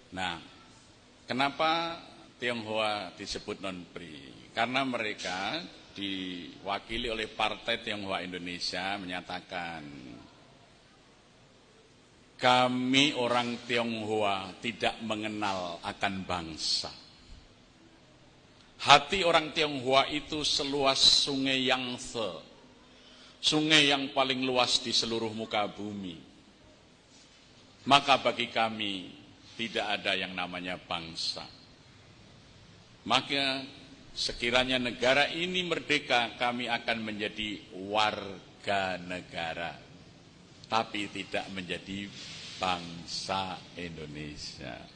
Nah, kenapa Tionghoa disebut non-PRI? Karena mereka diwakili oleh Partai Tionghoa Indonesia menyatakan, kami orang Tionghoa tidak mengenal akan bangsa. Hati orang Tionghoa itu seluas sungai Yangtze, sungai yang paling luas di seluruh muka bumi. Maka bagi kami tidak ada yang namanya bangsa. Maka sekiranya negara ini merdeka, kami akan menjadi warga negara, tapi tidak menjadi bangsa Indonesia.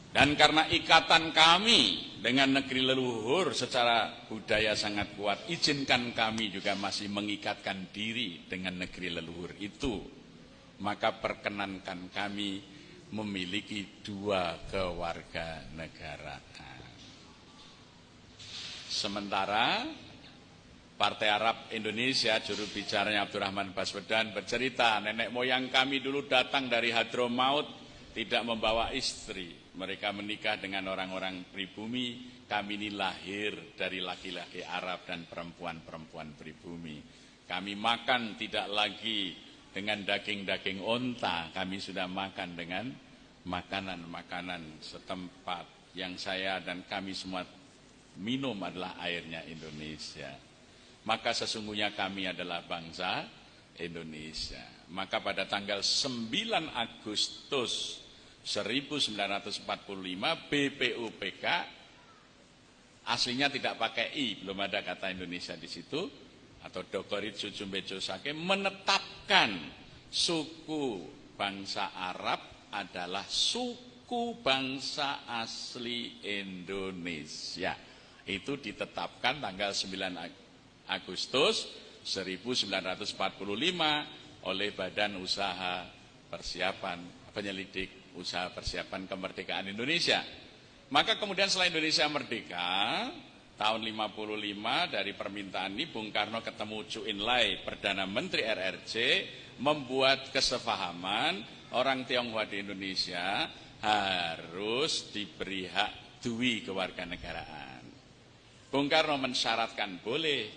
Dan karena ikatan kami dengan negeri leluhur secara budaya sangat kuat, izinkan kami juga masih mengikatkan diri dengan negeri leluhur itu. Maka perkenankan kami memiliki dua kewarganegaraan. Sementara Partai Arab Indonesia, juru bicaranya Abdurrahman Baswedan bercerita, nenek moyang kami dulu datang dari Hadramaut, tidak membawa istri. Mereka menikah dengan orang-orang pribumi, kami ini lahir dari laki-laki Arab dan perempuan-perempuan pribumi. Kami makan tidak lagi dengan daging-daging onta, kami sudah makan dengan makanan-makanan setempat. Yang saya dan kami semua minum adalah airnya Indonesia. Maka sesungguhnya kami adalah bangsa Indonesia. Maka pada tanggal 9 Agustus 1945 BPUPK, aslinya tidak pakai I, belum ada kata Indonesia di situ, atau Dogoritsu Jumbejo Sake, menetapkan suku bangsa Arab adalah suku bangsa asli Indonesia. Itu ditetapkan tanggal 9 Agustus 1945 oleh Badan Usaha Persiapan Penyelidik Usaha Persiapan Kemerdekaan Indonesia. Maka kemudian setelah Indonesia merdeka, tahun 55 dari permintaan ini, Bung Karno ketemu Chu Enlai, Perdana Menteri RRC, membuat kesepahaman orang Tionghoa di Indonesia harus diberi hak dui kewarganegaraan. Bung Karno mensyaratkan boleh,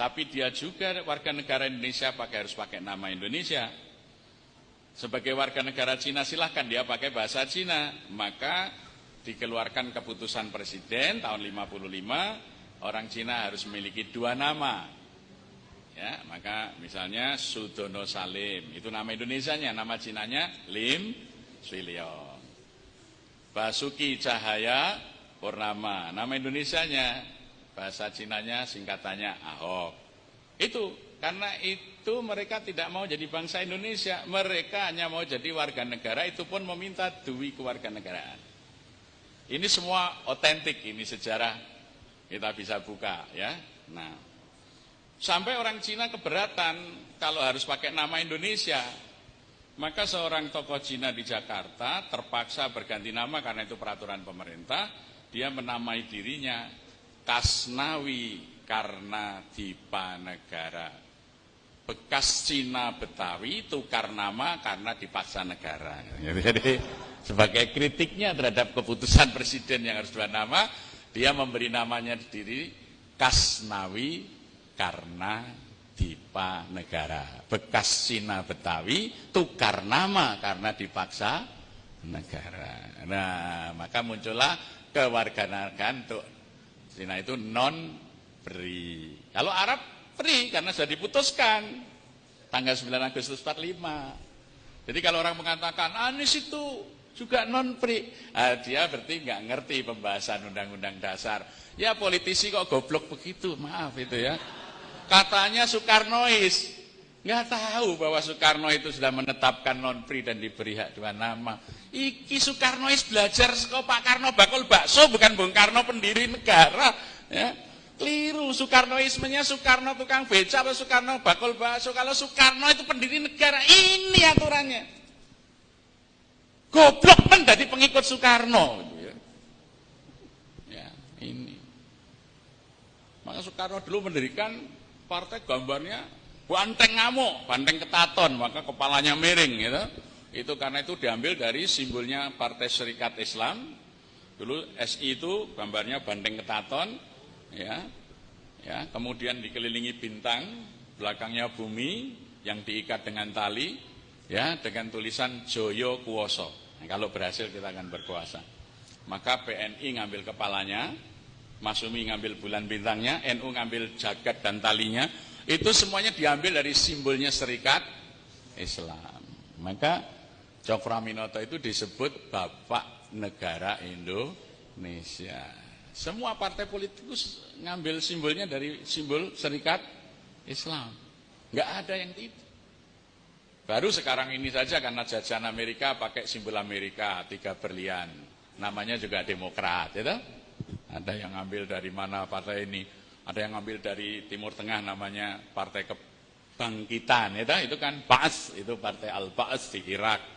tapi dia juga warga negara Indonesia harus pakai nama Indonesia. Sebagai warga negara Cina silahkan dia pakai bahasa Cina. Maka dikeluarkan keputusan presiden tahun 55, orang Cina harus memiliki dua nama. Ya, maka misalnya Sudono Salim, itu nama Indonesianya, nama Cinanya Lim Swee Leong. Basuki Cahaya Purnama, nama Indonesianya, bahasa Cinanya singkatannya Ahok. Itu karena itu mereka tidak mau jadi bangsa Indonesia, mereka hanya mau jadi warga negara, itu pun meminta dui kewarganegaraan. Ini semua otentik, ini sejarah kita bisa buka ya. Nah, sampai orang Cina keberatan kalau harus pakai nama Indonesia. Maka seorang tokoh Cina di Jakarta terpaksa berganti nama karena itu peraturan pemerintah. Dia menamai dirinya Kasnawi karena Dipanegara. Bekas Cina Betawi tukar nama karena dipaksa negara. Jadi sebagai kritiknya terhadap keputusan presiden yang harus dua nama, dia memberi namanya sendiri Kasnawi karena Dipanegara. Bekas Cina Betawi tukar nama karena dipaksa negara. Nah, maka muncullah kewarganegaraan untuk Cina itu non-PRI. Kalau Arab PRI karena sudah diputuskan tanggal 9 Agustus 45. Jadi kalau orang mengatakan Anies itu juga non-PRI, dia berarti nggak ngerti pembahasan Undang-Undang Dasar. Ya politisi kok goblok begitu, maaf itu ya. Katanya Soekarnois, nggak tahu bahwa Soekarno itu sudah menetapkan non-PRI dan diberi hak dua nama. Iki Soekarnois belajar kok Pak Karno bakul bakso, bukan Bung Karno pendiri negara. Ya. Keliru, Soekarnoismenya Soekarno tukang beca atau Soekarno bakul bakso. Kalau Soekarno itu pendiri negara, ini aturannya. Goblok men jadi pengikut Soekarno. Ya, ini. Maka Soekarno dulu mendirikan partai gambarnya banteng ngamuk, banteng ketaton, maka kepalanya miring gitu. itu karena itu diambil dari simbolnya Partai Serikat Islam. Dulu SI itu gambarnya banteng ketaton, ya, kemudian dikelilingi bintang, belakangnya bumi yang diikat dengan tali, ya, dengan tulisan Joyo Kuwoso. Nah, kalau berhasil kita akan berkuasa. Maka PNI ngambil kepalanya, Masumi ngambil bulan bintangnya, NU ngambil jagat dan talinya. Itu semuanya diambil dari simbolnya Serikat Islam. Maka Cokroaminoto itu disebut Bapak Negara Indonesia. Semua partai politik ngambil simbolnya dari simbol Serikat Islam. Nggak ada yang tidak. Baru sekarang ini saja karena jajahan Amerika pakai simbol Amerika, 3 berlian. Namanya juga Demokrat, ya toh? Ada yang ngambil dari mana partai ini? Ada yang ngambil dari Timur Tengah namanya Partai Kebangkitan, ya toh? Itu kan Ba'as, itu Partai Al-Ba'as di Irak.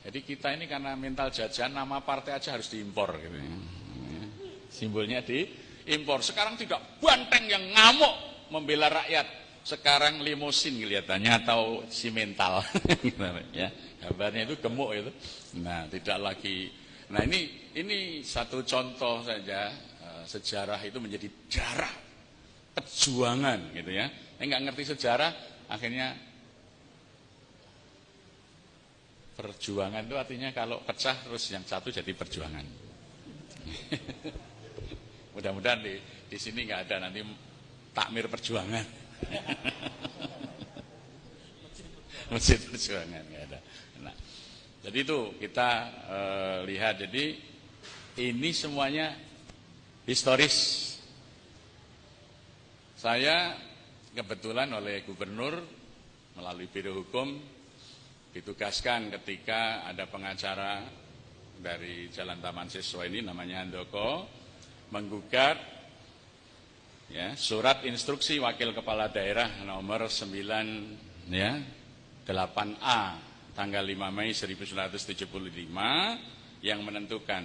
Jadi kita ini karena mental jajan, nama partai aja harus diimpor gitu ya. Simbolnya diimpor. Sekarang tidak banteng yang ngamuk membela rakyat. Sekarang limusin kelihatannya atau simental. Ya, gambarnya itu gemuk itu. Nah, tidak lagi. Nah, ini satu contoh saja sejarah itu menjadi darah perjuangan gitu ya. Yang nggak ngerti sejarah akhirnya perjuangan itu artinya kalau pecah terus yang satu jadi perjuangan. Mudah-mudahan di sini nggak ada nanti takmir perjuangan. Masjid perjuangan nggak ada. Nah, jadi itu kita lihat. Jadi ini semuanya historis. Saya kebetulan oleh gubernur melalui Biro Hukum ditugaskan ketika ada pengacara dari Jalan Taman Siswa ini namanya Handoko menggugat ya, surat instruksi Wakil Kepala Daerah nomor 9 ya, 8A tanggal 5 Mei 1975 yang menentukan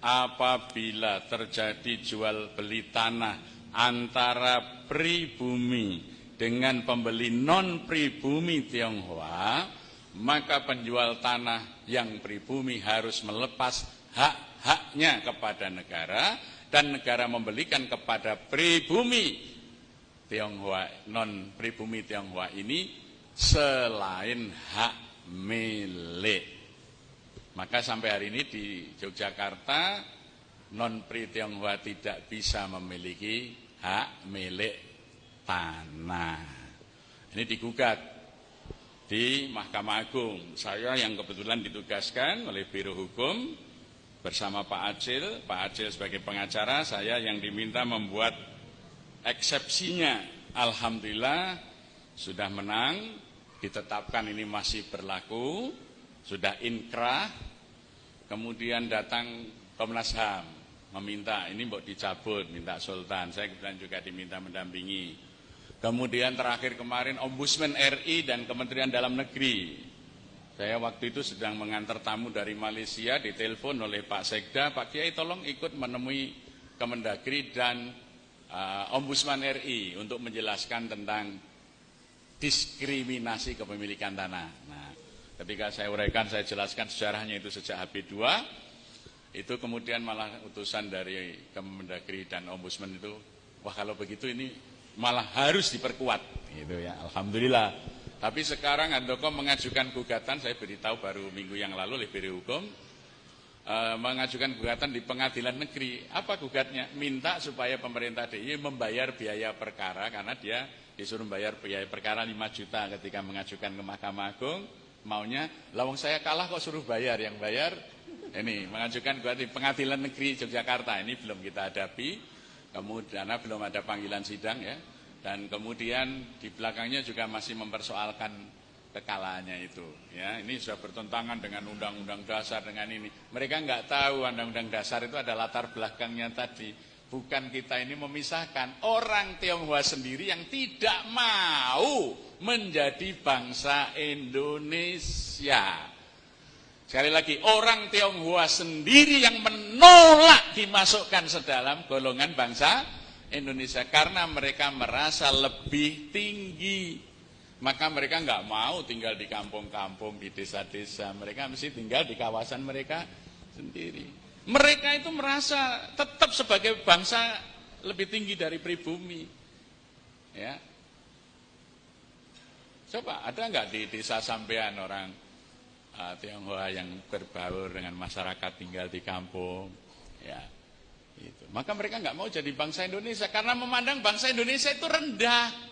apabila terjadi jual beli tanah antara pribumi dengan pembeli non pribumi Tionghoa, maka penjual tanah yang pribumi harus melepas hak-haknya kepada negara dan negara membelikan kepada pribumi Tionghoa, non pribumi Tionghoa ini selain hak milik. Maka sampai hari ini di Yogyakarta non pri Tionghoa tidak bisa memiliki hak milik tanah. Ini digugat di Mahkamah Agung. Saya yang kebetulan ditugaskan oleh Biro Hukum bersama Pak Acil sebagai pengacara, saya yang diminta membuat eksepsinya. Alhamdulillah sudah menang, ditetapkan ini masih berlaku, sudah inkrah. Kemudian datang Komnas HAM meminta ini mau dicabut, minta Sultan. Saya kebetulan juga diminta mendampingi. Kemudian terakhir kemarin Ombudsman RI dan Kementerian Dalam Negeri. Saya waktu itu sedang mengantar tamu dari Malaysia, ditelepon oleh Pak Sekda, Pak Kiai tolong ikut menemui Kemendagri dan Ombudsman RI untuk menjelaskan tentang diskriminasi kepemilikan tanah. Nah, ketika saya uraikan, saya jelaskan sejarahnya itu sejak HB2, itu kemudian malah utusan dari Kemendagri dan Ombudsman itu, wah kalau begitu ini malah harus diperkuat, gitu ya. Alhamdulillah. Tapi sekarang Handoko mengajukan gugatan, saya beritahu baru minggu yang lalu oleh Biro Hukum, mengajukan gugatan di Pengadilan Negeri. Apa gugatnya? Minta supaya pemerintah DIY membayar biaya perkara karena dia disuruh membayar biaya perkara 5 juta ketika mengajukan ke Mahkamah Agung. Maunya, lawang saya kalah kok suruh bayar, yang bayar ini mengajukan gugatan di Pengadilan Negeri Yogyakarta. Ini belum kita hadapi. Kemudian belum ada panggilan sidang ya, dan kemudian di belakangnya juga masih mempersoalkan kekalahannya itu. Ya, ini sudah bertentangan dengan Undang-Undang Dasar dengan ini. Mereka nggak tahu Undang-Undang Dasar itu ada latar belakangnya tadi. Bukan kita ini memisahkan orang Tionghoa sendiri yang tidak mau menjadi bangsa Indonesia. Sekali lagi, orang Tionghoa sendiri yang menolak dimasukkan sedalam golongan bangsa Indonesia karena mereka merasa lebih tinggi, Maka mereka nggak mau tinggal di kampung-kampung, di desa-desa. Mereka mesti tinggal di kawasan mereka sendiri. Mereka itu merasa tetap sebagai bangsa lebih tinggi dari pribumi. Ya. Coba ada nggak di desa sampean orang Tionghoa yang berbaur dengan masyarakat tinggal di kampung? Ya, itu. Maka mereka nggak mau jadi bangsa Indonesia karena memandang bangsa Indonesia itu rendah.